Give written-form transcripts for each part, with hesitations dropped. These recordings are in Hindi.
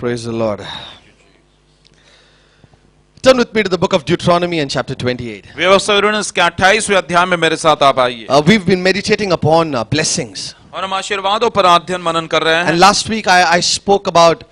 Praise the Lord. Turn with me to the book of Deuteronomy and chapter 28. व्यवस्थाविवरण के 28वें अध्याय में मेरे साथ आप आइए। We've been meditating upon blessings. और हम आशीर्वादों पर अध्ययन मनन कर रहे हैं। And last week I spoke about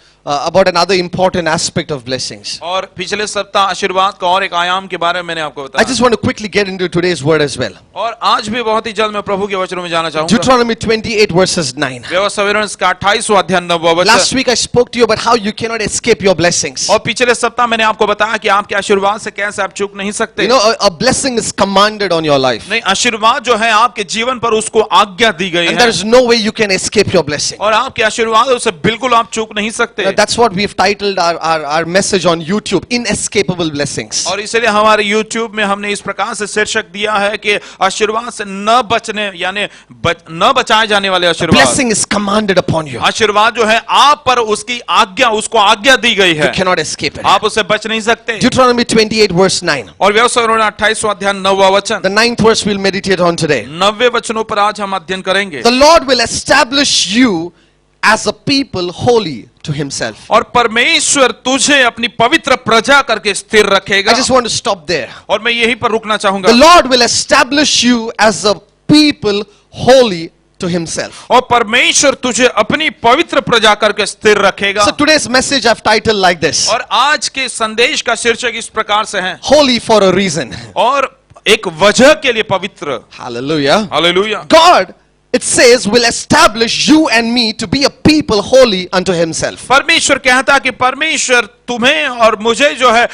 another important aspect of blessings. और पिछले सप्ताह आशीर्वाद का और एक आयाम के बारे में मैंने आपको I बताया। just want to quickly get into today's word as well. और आज भी बहुत ही जल्द मैं प्रभु के वचनों में जाना चाहूंगा। Deuteronomy 28 verses 9. व्यवस्थाविवरण का 28वां अध्याय 9वां वचन। Last week I spoke to you about how you cannot escape your blessings. और पिछले सप्ताह मैंने आपको बताया कि आपके आशीर्वाद से कैसे आप चूक नहीं सकते। You know, a blessing is commanded on your life. नहीं, आशीर्वाद जो है आपके जीवन पर उसको आज्ञा दी गई And है। there is no way you can escape your blessing. और आपके आशीर्वादों से बिल्कुल आप चूक नहीं सकते। That's what we've titled our message on YouTube, Inescapable Blessings. और इसलिए हमारे YouTube में हमने इस प्रकार से शीर्षक दिया है कि आशीर्वाद से न बचने यानी न बचाए जाने वाले आशीर्वाद। Blessing is commanded upon you. आशीर्वाद जो है आप पर उसकी आज्ञा उसको आज्ञा दी गई है। You cannot escape it. आप उससे बच नहीं सकते। Deuteronomy 28 verse 9. और व्यवस्थाविवरण 28वां अध्याय 9वां वचन। The 9th verse we'll meditate on today. 9वें वचनों पर आज हम अध्ययन करेंगे। The Lord will establish you as a people holy to himself. और परमेश्वर तुझे अपनी पवित्र प्रजा करके स्थिर रखेगा। I just want to stop there. और मैं यहीं पर रुकना चाहूंगा। The Lord will establish you as a people holy to himself. और परमेश्वर तुझे अपनी पवित्र प्रजा करके स्थिर रखेगा। So today's message I've titled like this. और आज के संदेश का शीर्षक इस प्रकार से है, Holy for a reason. और एक वजह के लिए पवित्र। Hallelujah. Hallelujah. God, it says, will establish you and me to be a people holy unto himself. परमेश्वर कहता कि परमेश्वर तुम्हें और मुझे जो है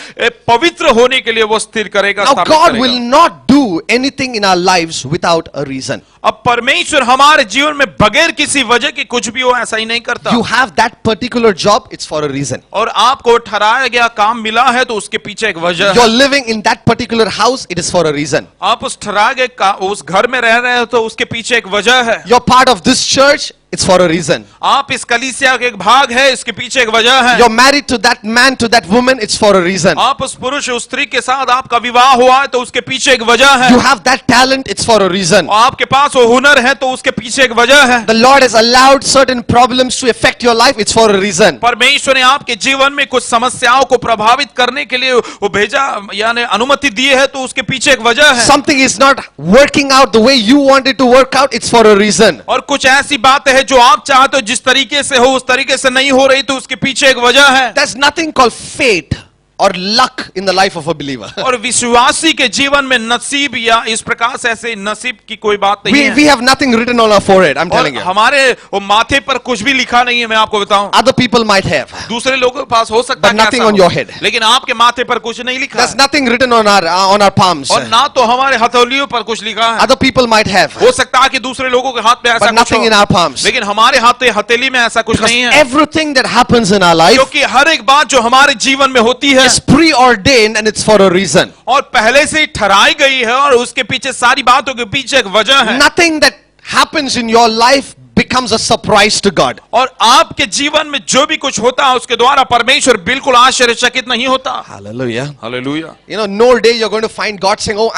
पवित्र होने के लिए वो स्थिर करेगा। Now स्थापित God करेगा। will not do anything in our lives without a reason. अब परमेश्वर हमारे जीवन में बगैर किसी वजह के कुछ भी हो ऐसा ही नहीं करता। You have that particular job, it's for a reason. और आपको ठहराया गया काम मिला है तो उसके पीछे एक वजह You're है। living in that particular house, it is for a reason. आप उस ठहराए गए उस घर में रह रहे हो तो उसके पीछे एक वजह है। You're part of this church, it's for a reason. आप इस कलीसिया का एक भाग है, इसके पीछे एक वजह है। You're married to that man, to that woman, it's for a reason. आप उस पुरुष उस स्त्री के साथ आपका विवाह हुआ है तो उसके पीछे एक वजह है। You have that talent, it's for a reason. और आपके पास वो हुनर है तो उसके पीछे एक वजह है। The Lord has allowed certain problems to affect your life, it's for a reason. परमेश्वर ने आपके जीवन में कुछ समस्याओं को प्रभावित करने के लिए वो भेजा यानी अनुमति दी है तो उसके पीछे एक वजह है। Something is not working out the way you want it to work out, it's for a reason. और कुछ ऐसी बातें हैं जो आप चाहते हो जिस तरीके से हो उस तरीके से नहीं हो रही तो उसके पीछे एक वजह है। There's nothing called fate or luck in the life of a believer. और विश्वासी के जीवन में नसीब या इस प्रकार से ऐसे नसीब की कोई बात नहीं है। We have nothing written on our forehead, I'm telling you. हमारे वो माथे पर कुछ भी लिखा नहीं है, मैं आपको बताऊं। Other people might have. दूसरे लोगों के पास हो सकता है But nothing ऐसा on हो। your head. लेकिन आपके माथे पर कुछ नहीं लिखा There's है। nothing written on our palms. और ना तो हमारे हथेलियों पर कुछ लिखा है। Other people might have. हो सकता है कि दूसरे लोगों के हाथ में ऐसा But कुछ nothing in हो। our palms. लेकिन हमारे हथेली में ऐसा कुछ Because नहीं है। everything that happens in our life क्योंकि हर एक बात जो हमारे जीवन में होती है is preordained and it's for a reason. और पहले से ही ठहराई गई है और उसके पीछे सारी बातों के पीछे एक वजह है। Nothing that happens in your life becomes a surprise to God. और आपके जीवन में जो भी कुछ होता है उसके द्वारा परमेश्वर बिल्कुल आश्चर्यचकित नहीं होता। Hallelujah. Hallelujah. You know, no day you're going to find God saying, "Oh,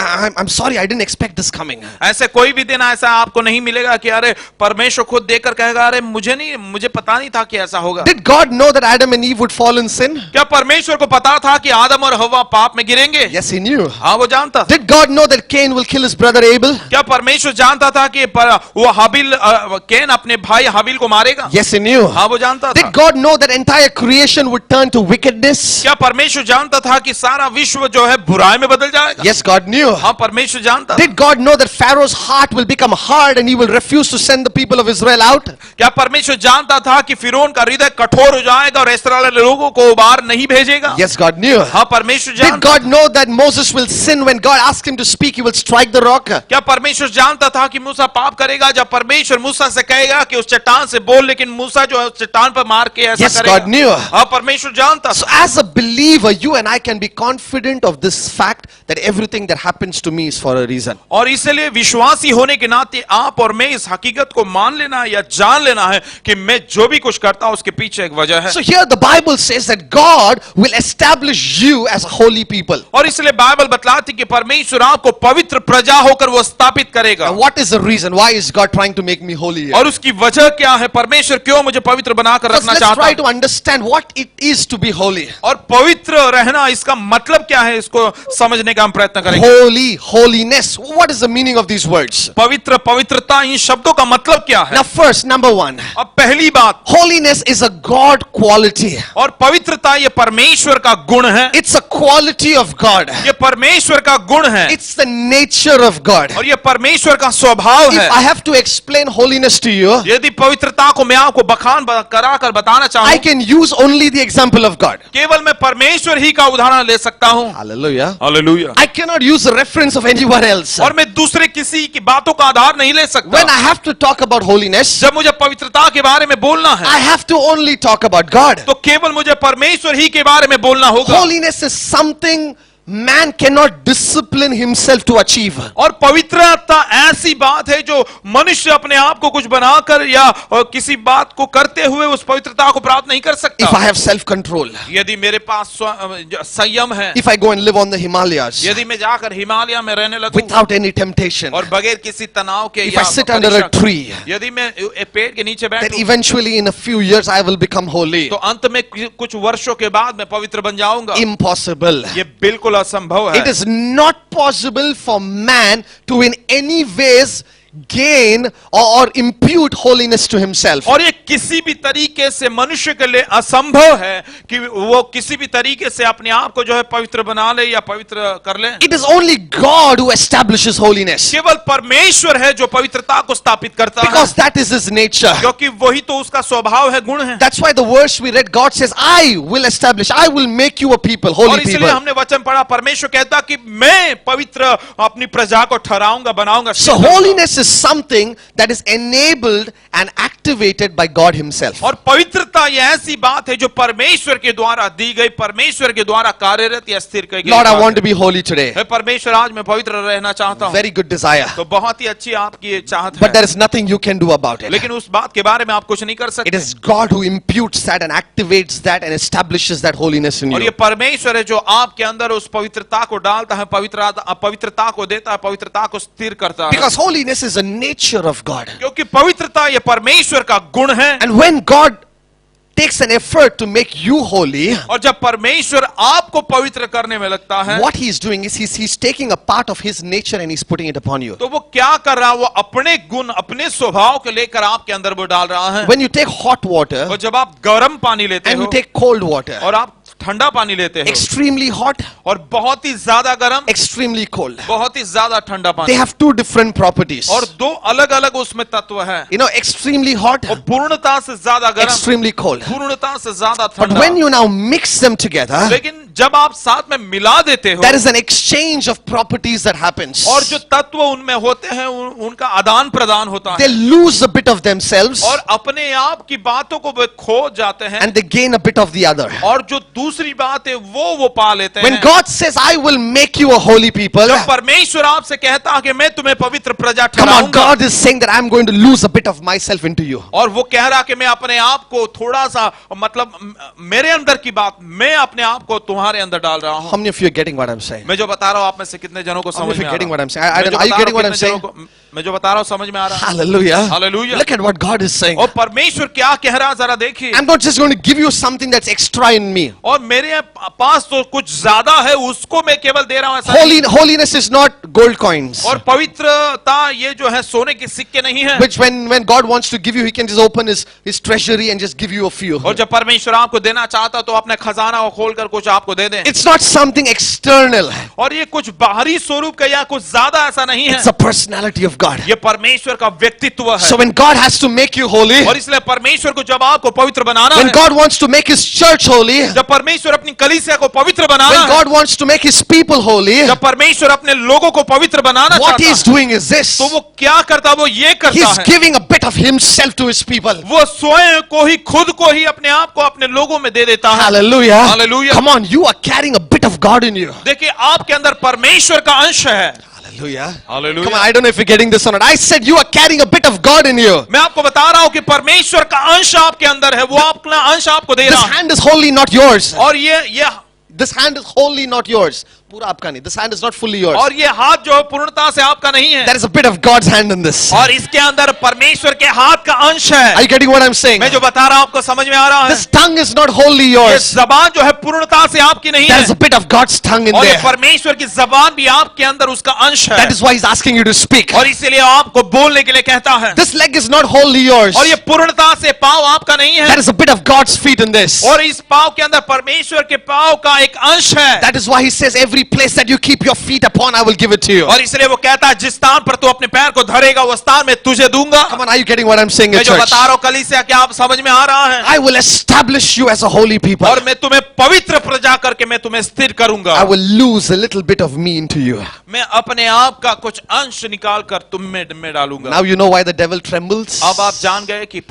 I'm sorry, I didn't expect this coming." ऐसे कोई भी दिन ऐसा आपको नहीं मिलेगा कि अरे परमेश्वर खुद देखकर कहेगा अरे मुझे पता नहीं था कि ऐसा होगा। Did God know that Adam and Eve would fall in sin? क्या परमेश्वर को पता था कि आदम और हव्वा पाप में गिरेंगे? Yes, he knew. हाँ, वो जानता था। Did God know that Cain will kill his brother Abel? क्या परमेश्वर जानता था कि वो कैन अपने भाई हाबिल को मारेगा? Yes, he knew. हाँ, वो जानता था। Did God know that entire creation would turn to wickedness? क्या परमेश्वर जानता था कि सारा विश्व जो है बुराई में बदल जाएगा? Yes, God knew. हाँ, परमेश्वर जानता था। Did God know that Pharaoh's heart will become hard and he will refuse to send the people of Israel out? क्या परमेश्वर जानता था कि फिरौन का हृदय कठोर हो जाएगा और इस्राएल लोगों को बाहर नहीं भेजेगा? Yes, God knew. हाँ, परमेश्वर Did जानता। God know that Moses will sin when God asked him to speak? He will strike the rock. क्या परमेश्वर जानता था कि मूसा पाप करेगा जब परमेश्वर मूसा से कहेगा कि उस चट्टान से बोल, लेकिन मूसा जो है उस चट्टान पर मार के ऐसा Yes, करेगा? God knew. हाँ, परमेश्वर जानता। So as a believer, you and I can be confident of this fact that everything that happens to me is for a reason. और इसलिए विश्वासी होने के नाते आप और मैं इस हकीकत को मान लेना या जान लेना है कि मैं जो भी कुछ करता हूं उसके पीछे एक वजह है। So here the Bible says that God will establish you as a holy people. और इसलिए बाइबल बतलाती कि परमेश्वर आपको पवित्र प्रजा होकर वो स्थापित करेगा। Now what is the reason? Why is God trying to make me holy here? और उसकी इसकी वजह क्या है, परमेश्वर क्यों मुझे पवित्र बनाकर First, रखना let's चाहता try है, to understand what it is to be holy. और पवित्र रहना इसका मतलब क्या है, इसको समझने का हम प्रयत्न करेंगे। Holy, holiness. What is the meaning of these words? पवित्र, पवित्रता, इन शब्दों का मतलब क्या है? Now, first, number one, अब पहली बात, holiness is a God quality. और पवित्रता ये परमेश्वर का गुण है, It's a quality of God. ये परमेश्वर का गुण है, It's the nature of God. और ये परमेश्वर का स्वभाव If है। I have to explain holiness to you, यदि पवित्रता को मैं आपको बखान कराकर बताना I चाहूं, can use only the example of God. केवल मैं परमेश्वर ही का उदाहरण ले सकता हूं। Hallelujah. Hallelujah. I cannot use a reference of anyone else. और मैं दूसरे किसी की बातों का आधार नहीं ले सकता। When I have to talk about holiness, जब मुझे पवित्रता के बारे में बोलना है, I have to only talk about God. तो केवल मुझे परमेश्वर ही के बारे में बोलना होगा। Holiness is something man cannot discipline himself to achieve. और पवित्रता ऐसी बात है जो मनुष्य अपने आप को कुछ बनाकर या किसी बात को करते हुए उस पवित्रता को प्राप्त नहीं कर If सकता। I have self-control, यदि मेरे पास संयम है, if I go and live on the Himalayas यदि मैं जाकर हिमालय में रहने लगूं without any temptation, और बगैर किसी तनाव के if या I sit under a परीक्षा- tree, यदि मैं एक पेड़ के नीचे then बैठूं, eventually in a few years I will become holy. तो अंत में कुछ वर्षों के बाद मैं पवित्र बन जाऊंगा। Impossible. ये बिल्कुल असंभव है। It is not possible for man to in any ways gain or impute holiness to himself. और ये किसी भी तरीके से मनुष्य के लिए असंभव है कि वो किसी भी तरीके से अपने आप को जो है पवित्र बना ले या पवित्र कर ले। It is only God who establishes holiness, केवल परमेश्वर है जो पवित्रता को स्थापित करता है, because that is his nature. क्योंकि वही तो उसका स्वभाव है, गुण है। That's why the verse we read, God says, I will establish, I will make you a people, और holy इसलिए people. हमने वचन पढ़ा, परमेश्वर कहता कि मैं पवित्र अपनी प्रजा को ठहराऊंगा, बनाऊंगा। So holiness is something that is enabled and activated by God himself. और पवित्रता ये ऐसी बात है जो परमेश्वर के द्वारा दी गई, परमेश्वर के द्वारा कार्यरत या स्थिर की गई Lord, I बात want to है। be holy today. हे परमेश्वर, आज मैं पवित्र रहना चाहता हूँ। Very good desire. तो बहुत ही अच्छी आपकी ये चाहत But there है, is nothing you can do about it. लेकिन उस बात के बारे में आप कुछ नहीं कर It सकते। is God who imputes that and activates that and establishes that holiness in और ये you. परमेश्वर है जो आपके अंदर उस पवित्रता को डालता है, पवित्रता को देता है, पवित्रता को स्थिर करता है। Because holiness is a nature of God. क्योंकि पवित्रता ये परमेश्वर का गुण है। And when God takes an effort to make you holy, और जब परमेश्वर आपको पवित्र करने में लगता है, what he is doing is he's taking a part of his nature and he's putting it upon you. तो वो क्या कर रहा है, वो अपने गुण, अपने स्वभाव को लेकर आपके अंदर वो डाल रहा है। When you take hot water और जब आप गर्म पानी लेते and हो you take cold water, और आप ठंडा पानी लेते हो, extremely hot, और बहुत ही ज्यादा गर्म, extremely cold, बहुत ही ज्यादा ठंडा they पानी, have two different properties. और दो अलग अलग उसमें तत्व है। You know, extremely hot, और पूर्णता से ज्यादा गर्म, extremely cold. पूर्णता से ज्यादा But ठंडा। when you now mix them together, लेकिन जब आप साथ में मिला देते हो, there is an exchange of properties that happens. और जो तत्व उनमें होते हैं उनका आदान प्रदान होता They है, lose a bit of themselves और अपने आप की बातों को वे खो जाते हैं, and they gain a bit of the other. और जो दूसरी बात है वो पा लेते When हैं। God says, I will make you a holy people, जब परमेश्वर आपसे कहता है कि मैं तुम्हें पवित्र प्रजा come on, ठहराऊंगा, God is saying that I'm going to lose a bit of myself into you. और वो कह रहा कि मैं अपने आप को थोड़ा सा, मतलब मेरे अंदर की बात, मैं अपने आप को तुम्हारे अंदर डाल रहा हूं। How many of you are getting what I'm saying? मैं जो बता रहा हूं, आप में से कितने जनों को How many समझ of में you आ are getting रहा what है? I'm saying? I मैं don't जो know. Are you बता getting रहा what हूं, I'm कितने saying? जनों को- मैं जो बता रहा हूं समझ में आ रहा है? Hallelujah. Hallelujah. Look at what God is saying. और परमेश्वर क्या कह रहा है, जरा देखिए। I'm not just going to give you something that's extra in me. और मेरे पास तो कुछ ज्यादा है, उसको मैं केवल दे रहा हूं, ऐसा नहीं। Holiness is not gold coins, और पवित्रता ये जो है सोने के सिक्के नहीं है, which when God wants to give you, he can just open his treasury and just give you a few. और जब परमेश्वर आपको देना चाहता तो अपने खजाना को खोलकर कुछ आपको दे दे। It's not something external. और ये कुछ बाहरी स्वरूप का या कुछ ज्यादा ऐसा नहीं है, It's the personality of God. ये परमेश्वर का व्यक्तित्व है। So when God has to make you holy, और इसलिए परमेश्वर को जब आपको पवित्र बनाना when है, God wants to make his church holy, जब परमेश्वर अपनी कलीसिया को पवित्र बनाना when है, God wants to make his people holy, जब परमेश्वर अपने लोगों को पवित्र बनाना what चाहता he is है, doing is this. तो वो क्या करता है, वो ये करता He's है, giving a bit of himself to his people. वो स्वयं को ही, खुद को ही, अपने आप को अपने लोगों में दे देता है। Hallelujah. Hallelujah. Come on, you are carrying a bit of God in you. देखिए, आपके अंदर परमेश्वर का अंश है। Hallelujah. Hallelujah. Come on, I don't know if you're getting this or not. I said you are carrying a bit of God in you. मैं आपको बता रहा हूं कि परमेश्वर का अंश आपके अंदर है, वो अपना अंश आपको दे This रहा है। hand is wholly not yours. और ये This hand is wholly not yours. पूरा आपका नहीं. This hand is not fully yours. और ये हाथ जो पूर्णता से आपका नहीं है. There is a bit of God's hand in this. और इसके अंदर परमेश्वर के हाथ का अंश है. Are you getting what I'm saying? मैं जो बता रहा हूं आपको समझ में आ रहा है. This tongue is not wholly ये yours. जबान जो है पूर्णता से आपकी नहीं There is है. a bit of God's tongue in और ये there. परमेश्वर की जबान भी आपके अंदर उसका अंश है. That is why He's asking you to speak. और इसीलिए आपको बोलने के लिए कहता है. This leg is not wholly yours. और ये पूर्णता से पांव आपका नहीं है. There is a bit of God's feet in this. और इस पांव के अंदर परमेश्वर के पांव का एक अंश है. That is why He says, every place that you keep your feet upon, I will give it to you. और इसलिए वो कहता है जिस स्थान पर तू अपने पैर को धरेगा वो स्थान में तुझे दूंगा. Come on, are you getting what I'm saying in मैं जो church? बता रहा हूं कलीसिया, क्या आप समझ में आ रहा है? I will establish you as a holy people. और मैं तुम्हें पवित्र प्रजा करके मैं तुम्हें स्थिर करूंगा. I will lose a little bit of me into you. मैं अपने आप का कुछ अंश निकाल कर तुम में डालूंगा. Now you know why the devil trembles? अब आप जान गए कि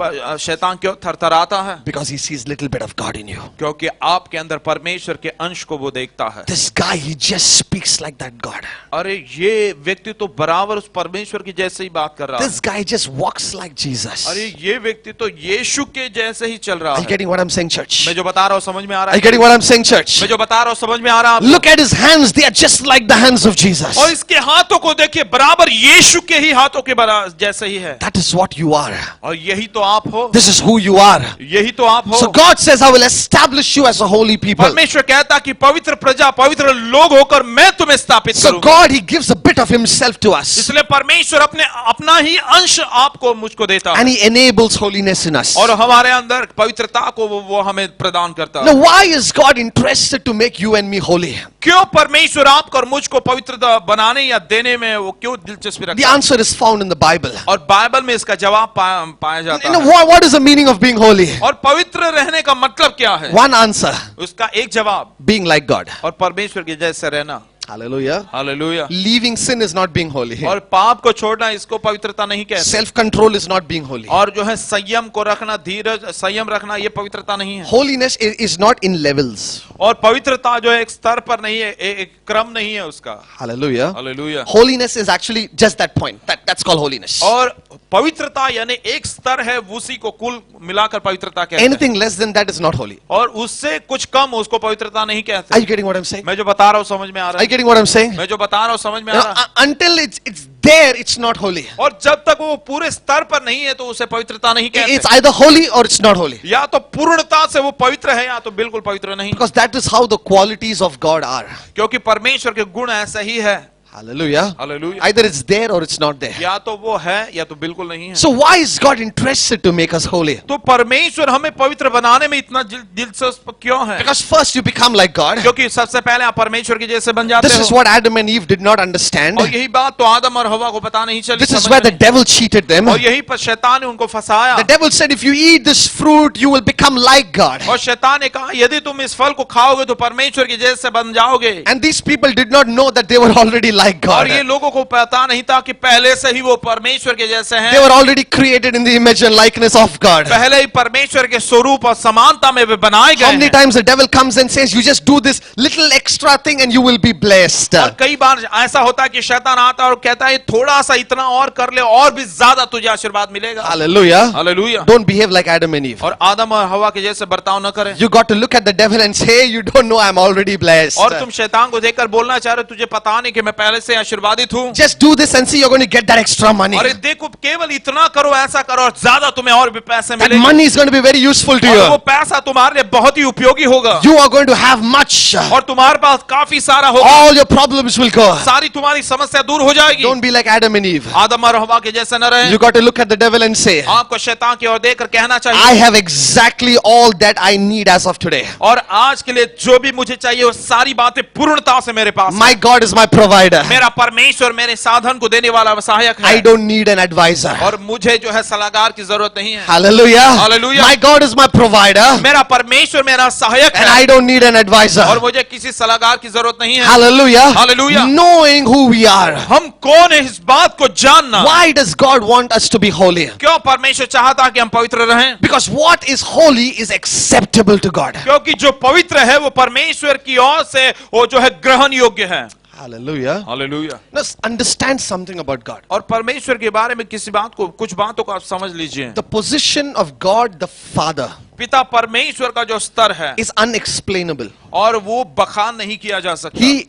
शैतान क्यों थरथराता है. Because he sees little bit of God in you. क्योंकि आपके अंदर परमेश्वर के अंश को वो देखता है. This guy, he just speaks like that God. अरे ये व्यक्ति तो बराबर उस परमेश्वर की जैसे ही बात कर रहा है. This guy just walks like Jesus. अरे ये व्यक्ति तो यीशु के जैसे ही चल रहा Are you है. getting what I'm saying, church? मैं जो बता रहा हूँ समझ में आ रहा Are you है. getting what I'm saying, church? मैं जो बता रहा हूँ समझ में आ रहा है. Look at his hands. They are just like the hands of Jesus. और इसके हाथों को देखिए बराबर यीशु के ही हाथों के जैसे ही है. That is what you are. और यही तो आप हो. This is who you are. यही तो आप हो. So God says, I will establish you as a holy people. परमेश्वर कहता कि पवित्र प्रजा पवित्र लोग होकर मैं तुम्हें स्थापित So करूंगा. God, He gives a bit of Himself to us. इसलिए परमेश्वर अपना ही अंश आपको मुझको देता है. And He enables holiness in us. और हमारे अंदर पवित्रता को वो हमें प्रदान करता है. Now, why is God interested to make you and me holy? क्यों परमेश्वर आपको और मुझको पवित्रता बनाने या देने में वो क्यों दिलचस्पी The रखता है? answer is found in the Bible. और बाइबल में इसका जवाब पाया जाता You know, है. what is the meaning of being holy? और पवित्र रहने का मतलब क्या है? One answer, उसका एक जवाब, being like God. और परमेश्वर के जैसे रहना. Hallelujah. Hallelujah. Leaving sin is not being holy. और पाप को छोड़ना इसको पवित्रता नहीं कहते. Self-control is not being holy. और जो है संयम को रखना, धीरज संयम रखना, ये पवित्रता नहीं है. Holiness is not in levels. और पवित्रता जो है एक स्तर पर नहीं है, एक क्रम नहीं है उसका. Hallelujah. Hallelujah. Holiness is actually just that point. That's called holiness. और पवित्रता यानी एक स्तर है, उसी को कुल मिलाकर पवित्रता कहते हैं. Anything less than that is not holy. और उससे कुछ कम उसको पवित्रता नहीं Are कहते. you getting what I'm saying? मैं जो बता रहा हूँ समझ में आ Are रहा you है. getting what I'm saying? मैं जो बता रहा हूँ समझ में आ You रहा know, है. until it's there, it's not holy. और जब तक वो पूरे स्तर पर नहीं है तो उसे पवित्रता नहीं कहते. It's either holy or it's not holy. या तो पूर्णता से वो पवित्र है या तो बिल्कुल पवित्र नहीं. Because that is how the qualities of God are. क्योंकि परमेश्वर के गुण ऐसा ही है. Hallelujah. Hallelujah. Either it's there or it's not there. या तो वो है या तो बिल्कुल नहीं है. So why is God interested to make us holy? तो परमेश्वर हमें पवित्र बनाने में इतना दिलचस्प क्यों है? Because first you become like God. क्योंकि सबसे पहले आप परमेश्वर के जैसे बन जाते This is हो. what Adam and Eve did not understand. और यही बात तो आदम और हवा को पता नहीं चली. This is समझ where the में devil cheated them. नहीं. और यही पर शैतान ने उनको फंसाया. The devil said, if you eat this fruit, you will become like God. और शैतान ने कहा यदि तुम इस फल को खाओगे तो परमेश्वर के जैसे बन जाओगे. And these people did not know that they were already like और God. ये लोगों को पता नहीं था कि पहले से ही वो परमेश्वर के जैसे हैं. They were already created in the image and likeness of God. पहले ही परमेश्वर के स्वरूप और समानता में वे बनाए How गए many हैं. times the devil comes and says, you just do this little extra thing and you will be blessed. और कई बार ऐसा होता है कि शैतान आता है और कहता है थोड़ा सा इतना और कर ले और भी ज्यादा तुझे आशीर्वाद मिलेगा. Hallelujah. Hallelujah. Don't behave like Adam and Eve. और आदम और हवा के जैसे बर्ताव न करें. You got to look at the devil and say, you don't know I'm already blessed. और तुम शैतान को देखकर बोलना चाह रहे हो तुझे पता नहीं कि मैं पहले से आशीर्वादित हूँ. Just do this and see you're going to get that extra money. अरे देखो केवल इतना करो ऐसा करो और ज्यादा तुम्हें और भी पैसे That मिलेंगे. money is going to be very useful to और वो you. पैसा तुम्हारे लिए बहुत ही उपयोगी होगा. You are going to have much. और तुम्हारे पास काफी सारा होगा. All your problems will go. सारी तुम्हारी समस्या दूर हो जाएगी. Don't be like Adam and Eve. आदम और हवा के जैसे न रहे. You got to look at the devil and say, आपको शैतान की ओर देखकर कहना I चाहिए have exactly all that I need as of today. और आज के लिए जो भी मुझे चाहिए वो सारी बातें पूर्णता से मेरे पास है. My God is my provider. मेरा परमेश्वर मेरे साधन को देने वाला सहायक I है. don't need an advisor. और मुझे जो है सलाहकार की जरूरत नहीं है. Hallelujah. Hallelujah. My God is my provider. मेरा परमेश्वर मेरा सहायक And है I don't need an advisor. और मुझे किसी सलाहकार की जरूरत नहीं है. Hallelujah. Hallelujah. Knowing who we are. हम कौन है इस बात को जानना. Why does God want us to be holy? क्यों परमेश्वर चाहता कि हम पवित्र रहें. Because what is holy is acceptable to God. क्योंकि जो पवित्र है वो परमेश्वर की ओर से वो जो है ग्रहण योग्य है. Hallelujah. Hallelujah. Let's understand something about God. और परमेश्वर के बारे में किसी बात को कुछ बातों को आप समझ लीजिए. The position of God the Father पिता परमेश्वर का जो स्तर है is unexplainable. और वो बखान नहीं किया जा सकता. He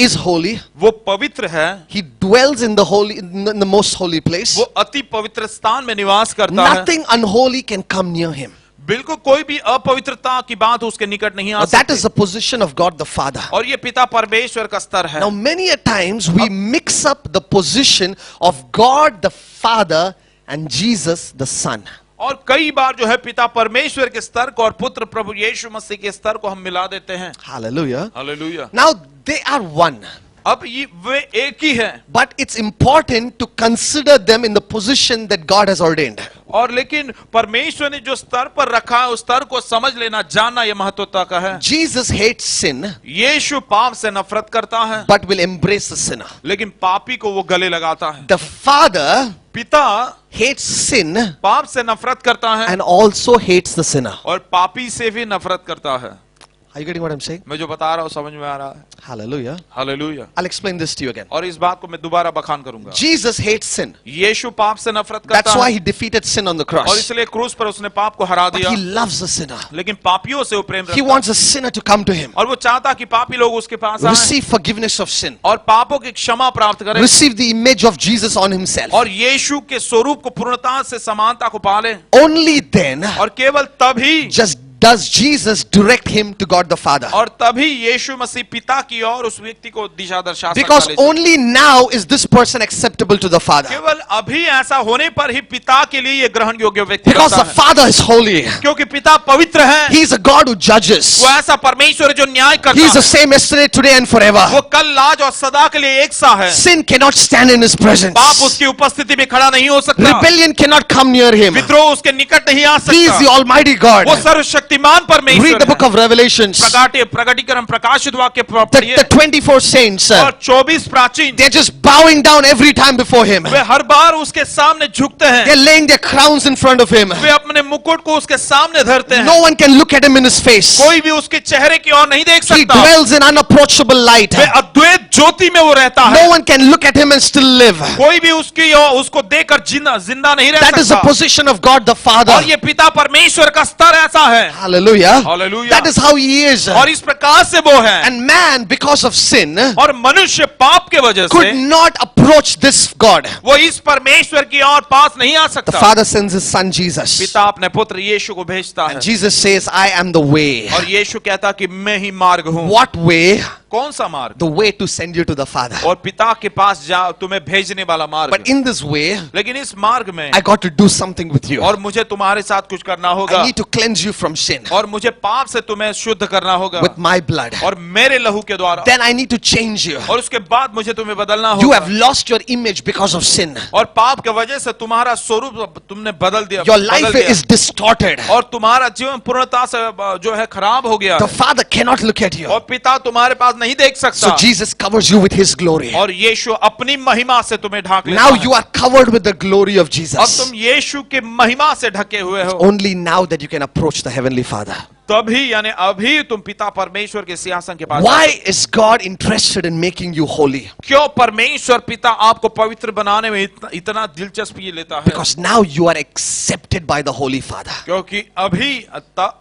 is holy. वो पवित्र है, He dwells in the most holy place. वो अति पवित्र स्थान में निवास करता है। Nothing unholy can come near him. बिल्कुल कोई भी अपवित्रता की बात उसके निकट नहीं आ Now, that is सकती। the position of God the Father. और ये पिता परमेश्वर का स्तर है। Now, many a times we mix up the position of God the Father and Jesus the Son. और कई बार जो है पिता परमेश्वर के स्तर को और पुत्र प्रभु यीशु मसीह के स्तर को हम मिला देते हैं। Hallelujah. Hallelujah. Now, they are one. अब ये वे एक ही है, But it's important to consider them in the position that God has ordained. और लेकिन परमेश्वर ने जो स्तर पर रखा है उस स्तर को समझ लेना, जानना यह महत्वता का है। Jesus hates sin, यीशु पाप से नफरत करता है, but will embrace the sinner. लेकिन पापी को वो गले लगाता है। The Father पिता hates sin पाप से नफरत करता है and also hates the sinner. और पापी से भी नफरत करता है। Are you getting what I'm saying? मैं जो बता रहा हूँ समझ में आ रहा है? Hallelujah. Hallelujah. I'll explain this to you again. और इस बात को मैं दोबारा बखान करूंगा। Jesus hates sin. यीशु पाप से नफरत करता That's why है he defeated sin on the और cross. इसलिए क्रूस पर उसने पाप को हरा But दिया, he loves the sinner. लेकिन पापियों से वो प्रेम He रखता wants a sinner to come to him, है और वो चाहता कि पापी लोग उसके पास आएं receive forgiveness of sin, और पापों की क्षमा प्राप्त करें receive the image of Jesus on himself. और यीशु के स्वरूप को पूर्णता से समानता को पाले। Only then और केवल तभी just does Jesus direct him to God the Father. और तभी यीशु मसीह पिता की ओर उस व्यक्ति को दिशा दर्शा सकता Because है। only now is this person acceptable to the Father. केवल अभी ऐसा होने पर ही पिता के लिए ये ग्रहण योग्य व्यक्ति Because बनता the है, Father is holy. क्योंकि पिता पवित्र है। He is a God who judges. वो ऐसा परमेश्वर है जो न्याय He करता is the है। same yesterday, today and forever. वो कल आज और सदा के लिए एक सा है। Sin cannot stand in his presence. पाप उसकी उपस्थिति में खड़ा नहीं हो सकता, Rebellion cannot come near him. विद्रोह उसके निकट नहीं आ He is the सकता। Almighty God. वो सर्वशक्तिमान परमेश्वर Read the book है। of Revelations. प्रकटीकरण प्रकाशित वाक्य पढ़िए। The 24 saints, और 24 प्राचीन they're just bowing down every time before him. वे हर बार उसके सामने झुकते हैं, They're laying their crowns in front of him. वे अपने मुकुट को उसके सामने धरते हैं। No one can look at him in his face. कोई भी उसके चेहरे की ओर नहीं देख He सकता। dwells in unapproachable light. वे अद्वैत ज्योति में वो रहता है। No one can look at him and still live. कोई भी उसकी उसको देखकर जिंदा नहीं रह That is the सकता। position of God the Father. और ये पिता परमेश्वर का स्तर ऐसा है। Hallelujah. Hallelujah. That is how he is. और इस प्रकार से वो है। And man, because of sin, और मनुष्य पाप के वजह could से not approach this God. वो इस परमेश्वर की ओर पास नहीं आ The सकता। Father sends his son Jesus. पिता अपने पुत्र यीशु को भेजता है And Jesus says, I am the way. और यीशु कहता कि मैं ही मार्ग हूँ। What way? कौन सा मार्ग? The way to send you to the Father. और पिता के पास जाओ, तुम्हें भेजने वाला मार्ग। But in this way, लेकिन इस मार्ग में I got to do something with you. और मुझे तुम्हारे साथ कुछ करना होगा I need to cleanse you from sin और मुझे पाप से तुम्हें शुद्ध करना होगा with my blood. और मेरे लहू के द्वारा। Then I need to change you. और उसके बाद मुझे तुम्हें बदलना You होगा have lost your image because of sin. और पाप के वजह से तुम्हारा स्वरूप तुमने बदल दिया, Your बदल life दिया। is distorted. और तुम्हारा जीवन पूर्णता से जो है खराब हो गया The है। Father cannot look at you. और पिता तुम्हारे पास नहीं देख So सकता Jesus covers you with his glory. और यीशु अपनी महिमा से तुम्हें ढांक लेता Now है। you are covered with the glory of अब Jesus. तुम यीशु के महिमा से ढके हुए हो। Only now that you can approach the Heavenly Father. तभी यानी अभी तुम पिता परमेश्वर के सिंहासन के पास Why जा सकते is God interested in making you holy? हो। क्यों परमेश्वर पिता आपको पवित्र बनाने में इतना दिलचस्पी लेता है? Because now you are accepted by the Holy Father. क्योंकि अभी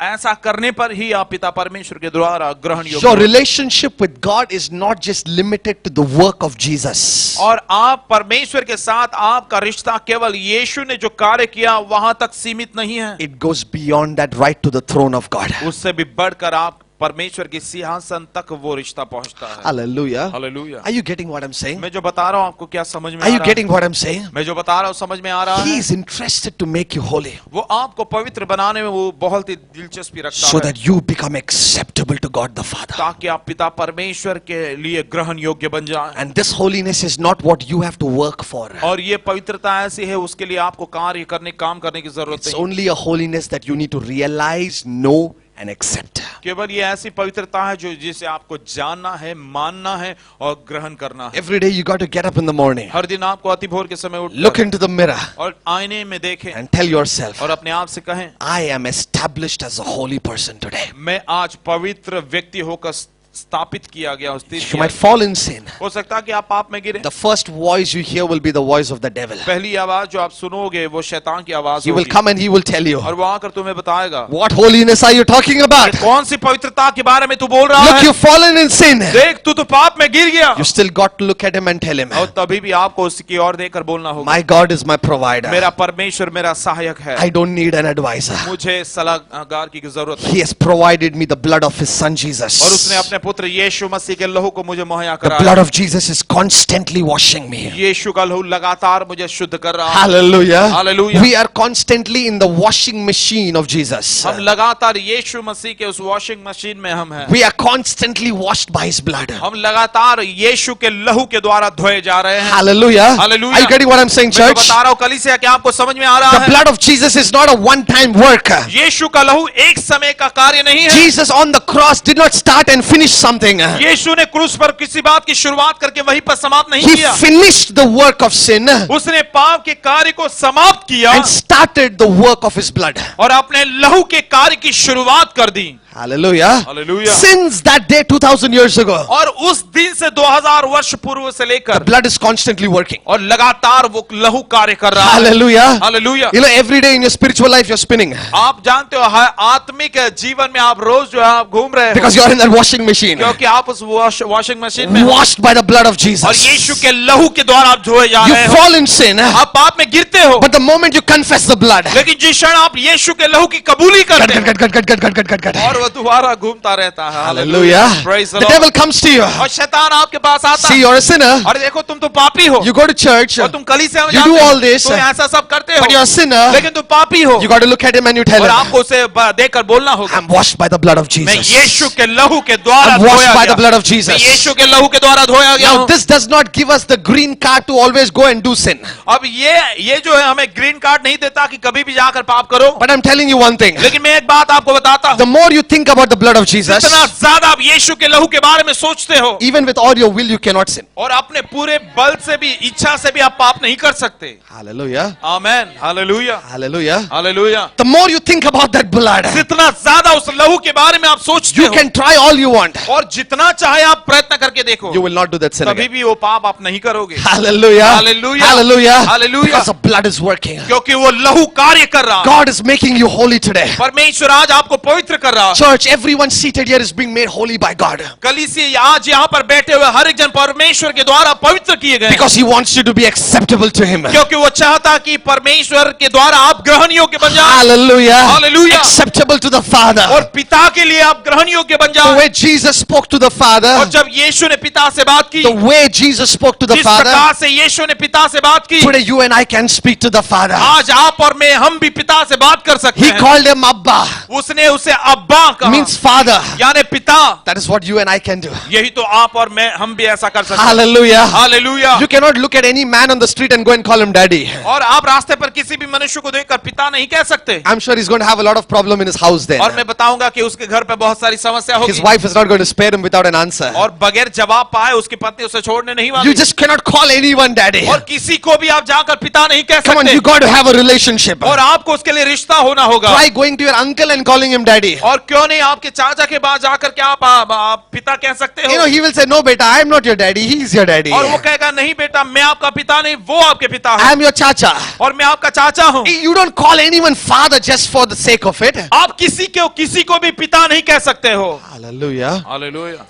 ऐसा करने पर ही आप पिता परमेश्वर के द्वारा ग्रहण योग्य Your हो। relationship with God is not just limited to the work of Jesus. और आप परमेश्वर के साथ आपका रिश्ता केवल यीशु ने जो कार्य किया वहां तक सीमित नहीं है, It goes beyond that, right to the throne of God. उससे भी बढ़कर आप परमेश्वर के सिंहासन तक वो रिश्ता पहुंचता है। Hallelujah. Hallelujah. Are you getting what I'm saying? मैं जो बता रहा हूँ आपको क्या समझ में Are आ you रहा getting है? what I'm saying? मैं जो बता रहा हूँ समझ में आ रहा He है। is interested to make you holy वो आपको पवित्र बनाने में वो बहुत ही दिलचस्पी रखता so है, that you become acceptable to God the Father. ताकि आप पिता परमेश्वर के लिए ग्रहण योग्य बन जाएं। And this holiness is not what you have to work for. और ये पवित्रता ऐसी है उसके लिए आपको काम करने की जरूरत It's नहीं। only a holiness that you need to realize, know, and accept. केवल ये ऐसी पवित्रता है जो जिसे आपको जानना है, मानना है और ग्रहण करना है। Every day you got to get up in the morning, हर दिन आपको अति भोर के समय look उठकर into the mirror, और आईने में देखें and tell yourself, और अपने आप से कहें, I am established as a holy person today. मैं आज पवित्र व्यक्ति होकर स्थापित किया गया, स्थिर You किया might fall in sin. गया। हो सकता है कि आप पाप में गिरे। The first voice you hear will be the voice of the devil. पहली आवाज जो आप सुनोगे वो शैतान की आवाज He will होगी, come and he will tell you, और वो आकर तुम्हें बताएगा, what holiness are you talking about? कौन सी पवित्रता के बारे में तू बोल रहा Look, है? you've fallen in sin. देख तू तो पाप में गिर गया। You still got to look at him and tell him, और तभी भी आपको उसकी ओर देखकर बोलना होगा, my God is my provider. मेरा परमेश्वर मेरा सहायक है, I don't need an advisor. मुझे सलाहकार की जरूरत है। He has provided me the blood of his son Jesus. और उसने अपने पुत्र यीशु मसीह के लहू को मुझे मुहैया The कराया। blood of Jesus is constantly washing me. यीशु का लहू लगातार मुझे शुद्ध कर रहा है। Hallelujah. Hallelujah. We are constantly in the washing machine of Jesus. हम लगातार यीशु मसीह के उस वॉशिंग मशीन में हम हैं। We are constantly washed by his blood. हम लगातार यीशु के लहू के द्वारा धोए जा रहे हैं। Hallelujah. Hallelujah. Are you getting what I'm saying, मैं तो church? बता रहा हूँ कलीसिया, क्या आपको समझ में आ रहा The है? blood of Jesus is not a one-time work. यीशु का लहू एक समय का कार्य नहीं है। Jesus on the cross did not start and finish something. यीशु ने क्रूस पर किसी बात की शुरुआत करके वहीं पर समाप्त नहीं He किया। finished the work of sin उसने पाप के कार्य को समाप्त किया and started the work of his blood. और अपने लहू के कार्य की शुरुआत कर दी। Hallelujah. Hallelujah. Since that day 2000 years ago, और उस दिन से 2000 वर्ष पूर्व से the लेकर blood is constantly working. और लगातार वो लहू कार्य कर रहा है। Hallelujah. Hallelujah. You know, every day in your spiritual life you're spinning आप जानते हो आत्मिक जीवन में आप रोज जो है आप घूम रहे because हो, you're in that washing machine, क्योंकि आप उस वॉशिंग मशीन में हो washed by the blood of और Jesus. यीशु के लहू के द्वारा आप धोए जा You रहे हो। fall in sin, आप पाप में गिरते हो, but the moment you confess the blood, लेकिन जिस क्षण आप यीशु के लहू की कबूली करते हो Hallelujah. और वो दोबारा घूमता रहता है। Praise the The Lord. devil comes to you. और शैतान आपके पास आता See, है you're a sinner. और देखो तुम तो पापी हो, You go to church, और तुम कलीसिया में you जाते do हो, all this, तुम ऐसा सब करते but you're हो, a sinner. लेकिन तुम पापी हो You got to look at him and you tell और him, आपको उसे देखकर बोलना होगा, I'm washed by the blood of मैं Jesus. यीशु के लहू के द्वारा I'm washed धोया by the गया। blood of मैं Jesus. यीशु के लहू के द्वारा धोया गया Now, हूँ। this does not give us the green card to always go and do sin. अब ये जो है हमें ग्रीन कार्ड नहीं देता कि कभी भी जाकर पाप करो, But I'm telling you one thing. लेकिन मैं एक बात आपको बताता The हूँ, more you think about the blood of Jesus, जितना ज्यादा आप यीशु के लहू के बारे में सोचते हो, even with all your will, you cannot sin. और अपने पूरे बल से भी इच्छा से भी आप पाप नहीं कर सकते। Hallelujah. Amen, hallelujah, Hallelujah. Hallelujah. The more you think about that blood, जितना ज्यादा उस लहू के बारे में आप सोचते you हो, can try all you want. और जितना चाहे आप प्रयत्न करके देखो, You will not do that sin कभी again. भी वो पाप आप नहीं करोगे। Hallelujah. Hallelujah. Hallelujah. Hallelujah. Because the blood is working. क्योंकि वो लहू कार्य कर रहा है। God is making you holy today. परमेश्वर आज आपको पवित्र कर रहा है। Church, everyone seated here is being made holy by God. कलीसिया आज यहाँ पर बैठे हुए हर एक जन परमेश्वर के द्वारा पवित्र किए गए, Because He wants you to be acceptable to Him. क्योंकि वो चाहता कि परमेश्वर के द्वारा आप ग्रहण योग्य बन जाए। Hallelujah. Hallelujah. Acceptable to the Father. और पिता के लिए आप ग्रहण योग्य बन The जाए। way Jesus spoke to the और Father, जब यीशु ने पिता से बात की, the way Jesus spoke to the जिस Father, प्रकार से यीशु ने पिता से बात की, today you and I can speak to the Father. आज आप और मैं हम भी पिता से बात कर सकते He हैं। called him Abba, उसने उसे अब्बा कहा, means Father. यानी पिता। That is what you and I can do. यही तो आप और मैं हम भी ऐसा कर सकते हैं। Hallelujah. Hallelujah. You cannot look at any man on the street and go and call him daddy. और आप रास्ते पर किसी भी मनुष्य को देखकर पिता नहीं कह सकते। I'm sure he's going to have a lot of problem in his house then. और मैं बताऊंगा कि उसके घर पे बहुत सारी समस्या His होगी, wife is not going to spare him without an answer. और बगैर जवाब पाए उसकी पत्नी उसे छोड़ने नहीं You वाली। just cannot call anyone daddy. और किसी को भी आप जाकर पिता नहीं कह Come on, सकते, you got to have a relationship. और आपको उसके लिए रिश्ता होना होगा। Try going to your uncle and calling him daddy. और क्यों नहीं आपके चाचा के पास जाकर क्या आप पिता कह सकते You हो? know, he will say, no beta, I am not your daddy, he is your daddy. और वो कहेगा नहीं बेटा मैं आपका पिता नहीं, वो आपके पिता I है, am your chacha. और मैं आपका चाचा हूँ। You don't call anyone father just for the sake of it. आप किसी को भी पिता नहीं कह सकते हो। Hallelujah. Hallelujah.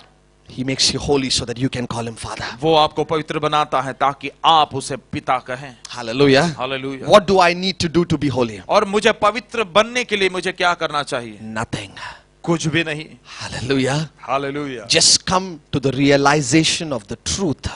He makes you holy so that you can call him father. वो आपको पवित्र बनाता है ताकि आप उसे पिता कहें। Hallelujah. Hallelujah. What do I need to do to be holy? और मुझे पवित्र बनने के लिए मुझे क्या करना चाहिए? Nothing. कुछ भी नहीं। Hallelujah. Hallelujah. Just come to the realization of the truth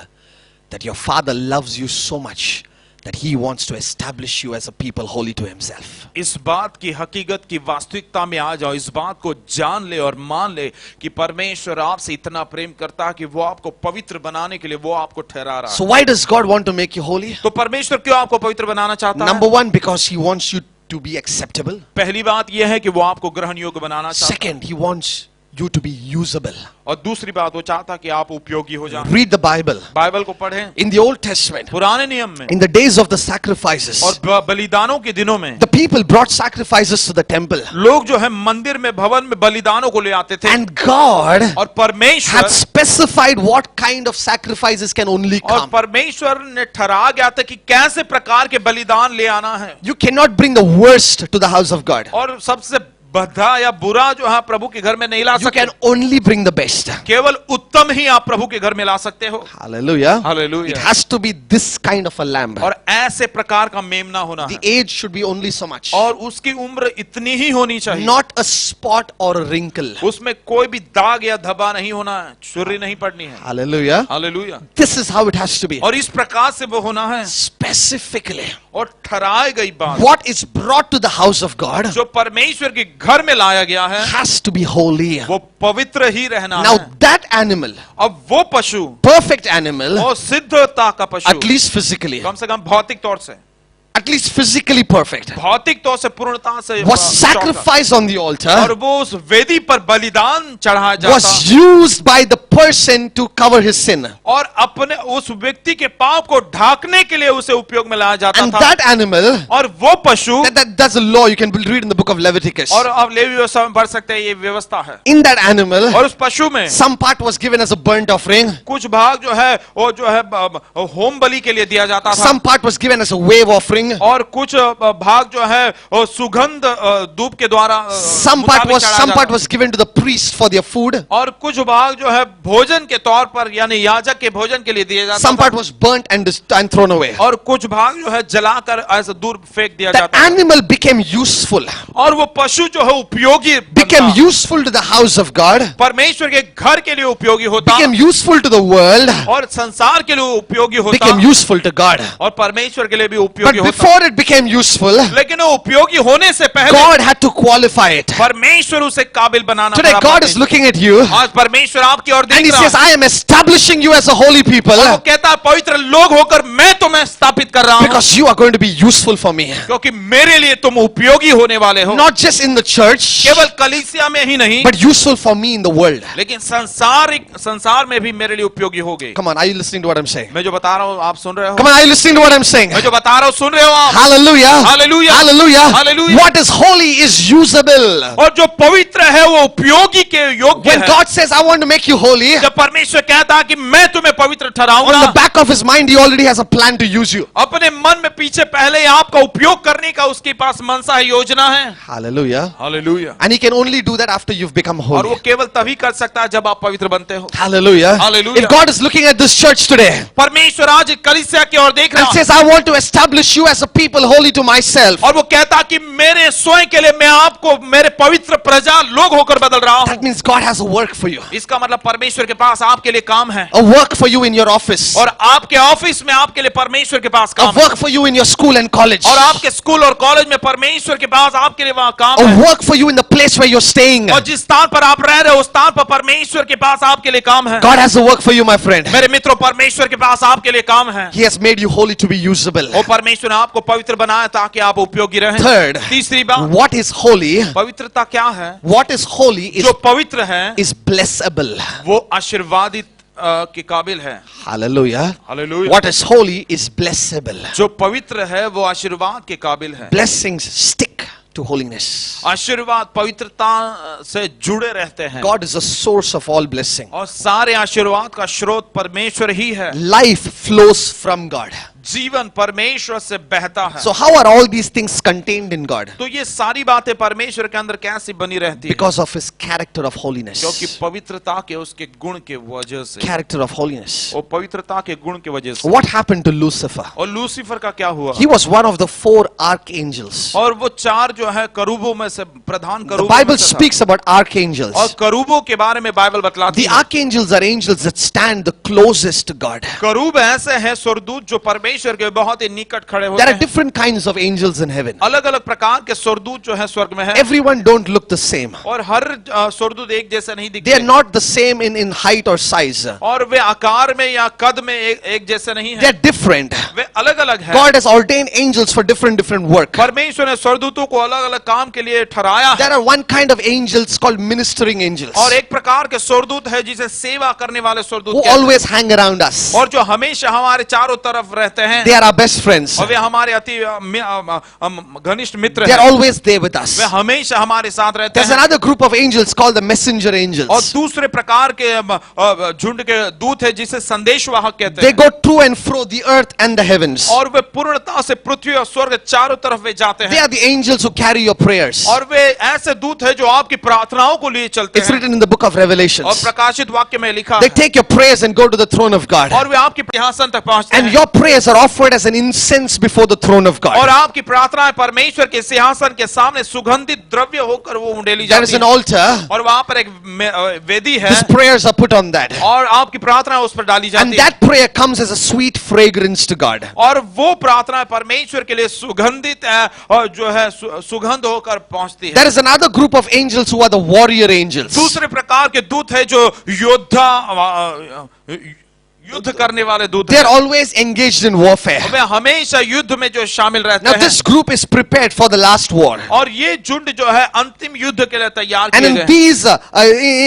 that your father loves you so much that he wants to establish you as a people holy to himself. इस बात की हकीकत की वास्तविकता में आ जाओ, इस बात को जान ले और मान ले कि परमेश्वर आपसे इतना प्रेम करता है कि वो आपको पवित्र बनाने के लिए वो आपको ठहरा रहा है। So why does God want to make you holy? तो परमेश्वर क्यों आपको पवित्र बनाना चाहता Number है? one, because he wants you to be acceptable. पहली बात यह है कि वो आपको ग्रहण योग्य बनाना चाहता है। Second, he wants you to be usable. और दूसरी बात, वो चाहता कि आप उपयोगी हो जाएं। Read the Bible. बाइबल को पढ़ें। In the Old Testament, पुराने नियम में in the days of the sacrifices, और बलिदानों के दिनों में the people brought sacrifices to the temple. लोग जो है मंदिर में, भवन में बलिदानों को ले आते थे। And God और परमेश्वर had specified what kind of sacrifices can only और come. परमेश्वर ने ठहरा गया था कि कैसे प्रकार के बलिदान ले आना है। You cannot bring the worst to the house of God. और सबसे बद्धा या बुरा जो है प्रभु के घर में नहीं ला You सकते। can only bring the best. केवल उत्तम ही आप प्रभु के घर में ला सकते हो। Hallelujah. Hallelujah. It has to be this kind of a lamb. और ऐसे प्रकार का मेमना होना The है। age should be only so much. और उसकी उम्र इतनी ही होनी चाहिए। Not a spot or a wrinkle. उसमें कोई भी दाग या धब्बा नहीं होना है, छुरी नहीं पड़नी है। Hallelujah. Hallelujah. This is how it has to be. और इस प्रकार से वो होना है। Specifically, और ठहराई गई बात what is brought to the house of God जो परमेश्वर के घर में लाया गया है has to be holy. वो पवित्र ही रहना Now है। that animal, अब वो पशु, perfect animal, वो सिद्धता का पशु, at least physically, कम से कम भौतिक तौर से, at least physically perfect, भौतिक तौर से पूर्णता से was चौका। sacrificed on the और altar, वो उस वेदी पर बलिदान चढ़ाया जाता was used by the person to cover his sin. और अपने उस व्यक्ति के पाप को ढाकने के लिए उसे उपयोग में लाया जाता And था। that animal, और वो पशु, that's a law you can read in the book of Leviticus. और आप लेवी व्यवस्था में पढ़ सकते हैं, ये व्यवस्था है। In that animal, और उस पशु में some part was given as a burnt offering, कुछ भाग जो है वो जो है होम बलि के लिए दिया जाता था। some part was given as a wave offering, और कुछ भाग जो है वो सुगंध धूप के द्वारा some मुताबिक चढ़ाया part जाता। was given to the priest for their food, और कुछ भाग जो है भोजन के तौर पर यानी याजक के भोजन के लिए दिया जाता some था। part was burnt and thrown away. और कुछ भाग जो है जलाकर ऐसे दूर फेंक दिया That जाता था। animal became useful, और वो पशु जो है उपयोगी became बनता। useful to the house of God, परमेश्वर के घर के लिए उपयोगी होता, became useful to the world, और संसार के लिए उपयोगी होता, became useful to God. और परमेश्वर के लिए भी But उपयोगी होता। before it became useful, लेकिन वो उपयोगी होने से पहले God had to qualify it. परमेश्वर उसे काबिल बनाना Today पड़ा। God is looking at you आज परमेश्वर आपकी ओर and देख He रहा says, है। I am establishing you as a holy people और वो कहता है पवित्र लोग होकर मैं तुम्हें स्थापित कर रहा हूँ, because you are going to be useful for me. क्योंकि मेरे लिए तुम उपयोगी होने वाले हो। Not just in the church, केवल कलीसिया में ही नहीं, but useful for me in the world. लेकिन संसार में भी मेरे लिए उपयोगी होगे। Come on, are you listening to what I'm saying? मैं जो बता रहा हूँ आप सुन रहे हो? Come on, are you listening to what I'm saying? मैं जो बता रहा हूँ सुन रहे हो आप? Hallelujah. Hallelujah. Hallelujah. Hallelujah. What is holy is usable. और जो पवित्र है वो उपयोगी के योग्य When है। God says, I want to make you holy, जब परमेश्वर कहता है कि मैं तुम्हें पवित्र on ठहराऊंगा, the back of His mind, He already has a plan to use you. अपने मन में पीछे पहले ही आपका उपयोग करने का उसके पास मनसा है, योजना है। Hallelujah. Hallelujah. And He can only do that after you've become और वो holy. केवल तभी कर सकता है जब आप पवित्र बनते हो। Hallelujah. Hallelujah. If God is looking at this church today परमेश्वर आज कलीसिया की ओर देख रहा and है says, I want to establish you as a people holy to myself, और वो कहता है कि मेरे स्वयं के लिए मैं आपको मेरे पवित्र प्रजा लोग होकर बदल रहा हूँ। that means God has a work for you. इसका मतलब परमेश्वर के पास आपके लिए काम है, A work for you in your office. और आपके ऑफिस में आपके लिए परमेश्वर के पास A काम है, work for you in your school and college. और आपके स्कूल और कॉलेज में परमेश्वर के पास आपके लिए वहां काम A है, work for you in the place where you're staying. और जिस स्थान पर आप रह रहे हो उस स्थान पर परमेश्वर के पास आपके लिए काम है। God has a work for you, my friend. मेरे मित्रों, परमेश्वर के पास आपके लिए काम है। He has made you holy to be usable. वो परमेश्वर ने आपको पवित्र बनाया ताकि आप उपयोगी रहें। Third, तीसरी बात, what is holy? पवित्रता क्या है? What is holy is जो पवित्र है blessable. वो आशीर्वादित के काबिल है। Hallelujah. Hallelujah. What is holy is blessable. जो पवित्र है वो आशीर्वाद के काबिल है। Blessings stick to holiness. आशीर्वाद पवित्रता से जुड़े रहते हैं। God is the source of all blessing. और सारे आशीर्वाद का स्रोत परमेश्वर ही है। Life flows from God. जीवन परमेश्वर से बहता है। So how are all these things contained in God? तो ये सारी बातें परमेश्वर के अंदर कैसी बनी रहती है? Because of His character of क्योंकि holiness. पवित्रता के उसके गुण के वजह से। Character of holiness. वो पवित्रता के गुण के वजह से। What happened to Lucifer? और लूसीफर का क्या हुआ? He was one of the 4 archangels. और वो 4 जो है करूबों में से प्रधान The करूबों Bible में से था। speaks about archangels. और करूबों के बारे में बाइबल बतलाती The है। archangels are angels that stand the closest to God. करूब ऐसे हैं स्वर्गदूत जो परमेश्वर परमेश्वर के बहुत ही निकट खड़े होते There are हैं। different kinds of angels in heaven. अलग अलग प्रकार के स्वर्गदूत जो है स्वर्ग में है, Everyone don't look the same. और हर स्वर्गदूत एक जैसे नहीं They दिखते, are not the same in height or size. और वे आकार में या कद में एक जैसे नहीं They है, are different. वे अलग अलग है। God has ordained angels for different work. परमेश्वर ने स्वर्गदूतों को अलग अलग काम के लिए ठहराया है, There are one kind of angels called ministering angels और एक प्रकार के स्वर्गदूत है जिसे सेवा करने वाले स्वर्गदूत who कहते हैं, always hang around us. और जो हमेशा हमारे चारों तरफ रहते हैं, They are our best friends. और वे हमारे अति घनिष्ठ मित्र They are हैं, always there with us. वे हमेशा हमारे साथ रहते There's हैं। another group of angels called the messenger और angels. दूसरे प्रकार के झुंड के दूत है जिसे संदेशवाहक कहते They हैं, go to and fro the earth and the heavens. और वे पूर्णता से पृथ्वी और स्वर्ग चारों तरफ वे जाते They हैं, are the angels who carry your prayers. और वे ऐसे दूत है जो आपकी प्रार्थनाओं को लिए चलते It's हैं। written in the book of और Revelations. प्रकाशित वाक्य में लिखा They है, take your prayers and go to the throne of God. और वे आपके सिंहासन तक पहुंचते And हैं, your prayers are offered as an incense before the throne of और God. आपकी प्रार्थनाएं परमेश्वर के सिंहासन के सामने सुगंधित द्रव्य होकर वो उंडेली There is जाती an है, altar. और वहां पर एक वेदी है, These prayers are put on that. और आपकी प्रार्थना उस पर डाली And जाती है, that prayer comes as a sweet fragrance to God. और वो प्रार्थना परमेश्वर के लिए सुगंधित है, और जो है सुगंध होकर पहुंचती है। There is another group of angels who are the warrior angels. दूसरे प्रकार के दूत है जो योद्धा युद्ध करने वाले दूत They हैं, are always engaged in warfare. वे हमेशा युद्ध में जो शामिल रहते Now हैं, this group is prepared for the last war. और ये झुंड जो है अंतिम युद्ध के लिए तैयार And किए in गए हैं। these,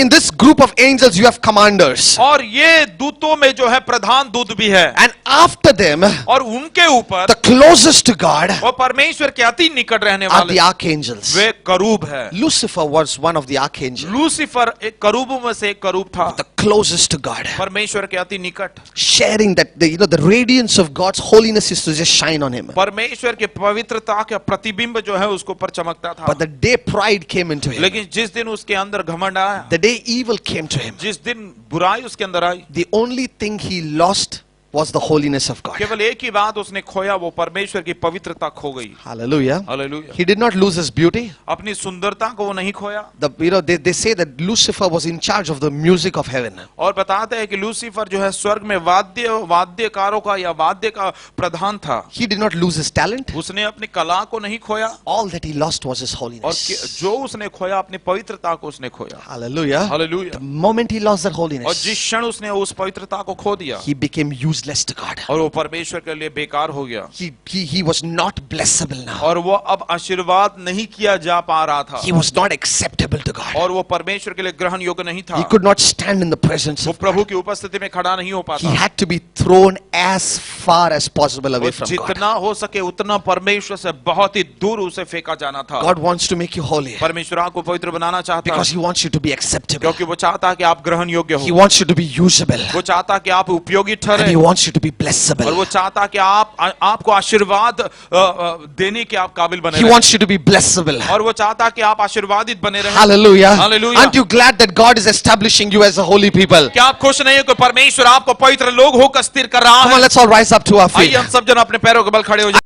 in this group of angels, you have commanders. और ये दूतों में जो है प्रधान दूत भी है, And after them, और उनके ऊपर the closest to God और परमेश्वर के अति निकट रहने are वाले the archangels. वे करूब है। Lucifer was one of the archangels, Lucifer एक करूबों में से एक करूब था, the closest to God, परमेश्वर के अति निकट। sharing that the radiance of God's holiness is to just shine on him. परमेश्वर की पवित्रता का प्रतिबिंब जो है उसको पर चमकता था। But the day pride came into him, लेकिन जिस दिन उसके अंदर घमंड आया, the day evil came to him, जिस दिन बुराई उसके अंदर आई, the only thing he lost was the holiness of God. केवल एक ही बात उसने खोया, वो परमेश्वर की पवित्रता खो गई। Hallelujah. Hallelujah. He did not lose his beauty. अपनी सुंदरता को वो नहीं खोया। They say that Lucifer was in charge of the music of heaven. और बताते हैं कि लूसीफर जो है स्वर्ग में वाद्यकारों का या वाद्य का प्रधान था। He did not lose his talent. उसने अपनी कला को नहीं खोया, All that he lost was his और holiness. जो उसने खोया अपनी पवित्रता को उसने खोया। Hallelujah. Hallelujah. The moment he lost that और holiness, जिस क्षण उसने उस पवित्रता को खो दिया, he became useless to God. और वो परमेश्वर के लिए बेकार हो गया, He was not blessable now. और वो अब आशीर्वाद नहीं किया जा पा रहा था, He was not acceptable to God. और वो परमेश्वर के लिए ग्रहण योग्य नहीं था। He could not stand in the presence वो of प्रभु God. की उपस्थिति में खड़ा नहीं हो He पाता। had to be thrown as far as possible away और from God. जितना हो सके उतना परमेश्वर से बहुत ही दूर उसे फेंका जाना था। God wants to make you holy परमेश्वर आपको पवित्र बनाना चाहता because है, He wants you to be acceptable. क्योंकि वो चाहता है कि आप ग्रहण योग्य He हो, wants you to be usable. वो चाहता है कि आप उपयोगी And ठहरे, He wants you to be और blessable. वो चाहता है कि आपको आशीर्वाद देने के आप काबिल बने He रहें, wants you to be blessable. और वो चाहता है कि आप आशीर्वादित बने रहें। Hallelujah. Hallelujah. Aren't you glad that God is establishing you as a holy people? क्या आप खुश नहीं है कि परमेश्वर आपको पवित्र लोग होकर स्थिर कर रहा Come on, है? let's all rise up to our आइए feet. हम सब जन अपने पैरों के बल खड़े हो जाएं।